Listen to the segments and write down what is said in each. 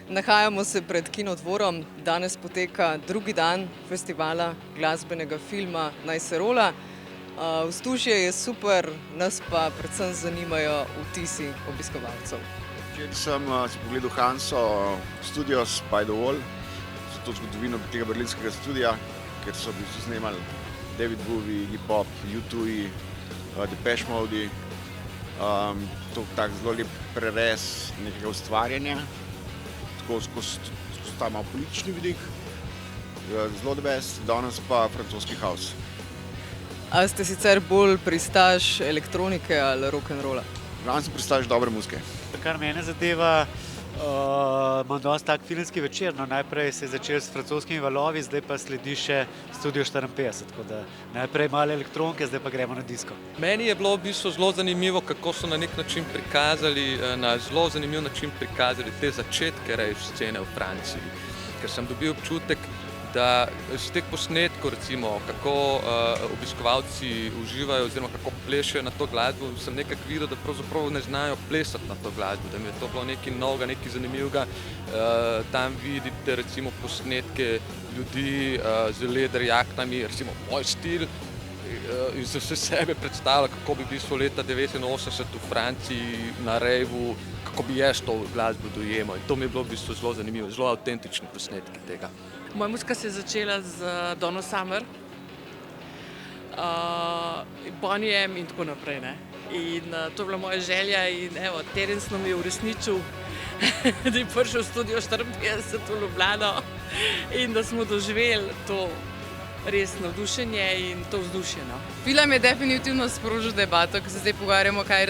Nahajamo se pred Kinodvorom. Danes poteka drugi dan festivala glasbenega filma Naj se rola. Vzdušje je super, nas pa predvsem zanimajo vtisi obiskovalcev. Včeraj sem si pogledal Hanso Studios by the Wall, za to zgodovino tega berlinskega studia, kjer so snemali David Bowie, Iggy Pop, U2, Depeche Mode. To je tak zelo lep prerez nekega ustvarjanja, skozi ta malo politični vidik, zelo the best, danes pa francoski house. A ste sicer bolj pristaš elektronike ali rock'n'rolla? Glavno sem pristaš dobre muzike. Kar mene zadeva, imam dosti tak filmski večer, no najprej se je začel s francoskimi valovi, zdaj pa sledi še Studio 54, tako da najprej malo elektronke, zdaj pa gremo na disko. Meni je bilo v bistvu zelo zanimivo, kako so na nek način prikazali, na zelo zanimiv način prikazali te začetke rave scene v Franciji, ker sem dobil občutek, da z teh posnetkov, recimo, kako obiskovalci uživajo oziroma kako plešejo na to glasbo, sem nekako videl, da pravzaprav ne znajo plesati na to glasbo, da mi je to bilo nekaj novega, nekaj zanimivega. Tam vidite recimo posnetke ljudi z leder jaknami, recimo moj stil, in se vse sebe predstavlja, kako bi v bistvu leta 1989 v Franciji na rejvu, kako bi jaz to glasbo dojemal. In to mi je bilo v bistvu zelo zanimivo, zelo avtentični posnetki tega. Moja muzika se je začela z Donno Summer, Boniem in tako naprej. Ne? In to je bila moja želja in evo, Terence nam je uresničil, da je prišel v Studio 54 v Ljubljano in da smo doživeli to res navdušenje in to vzdušje. No. Film je definitivno sprožil debato, ko se zdaj pogovarjamo, kaj je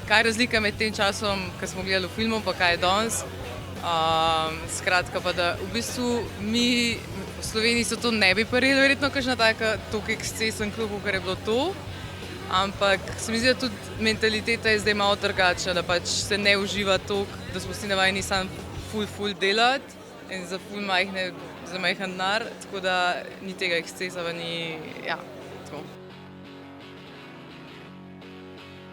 razlika med tem časom, ko smo gledali v filmu, pa kaj je danes. Skratka pa, da v bistvu mi v Sloveniji so to ne bi parili, verjetno kakšna taka toliko ekscesen klub, kar je bilo to. Ampak se mi zdi, da tudi mentaliteta je zdaj malo drugačna, da pač se ne uživa toliko, da smo si navajeni sam ful delati in za majhen denar, tako da ni tega ekscesa, ni, ja, tako.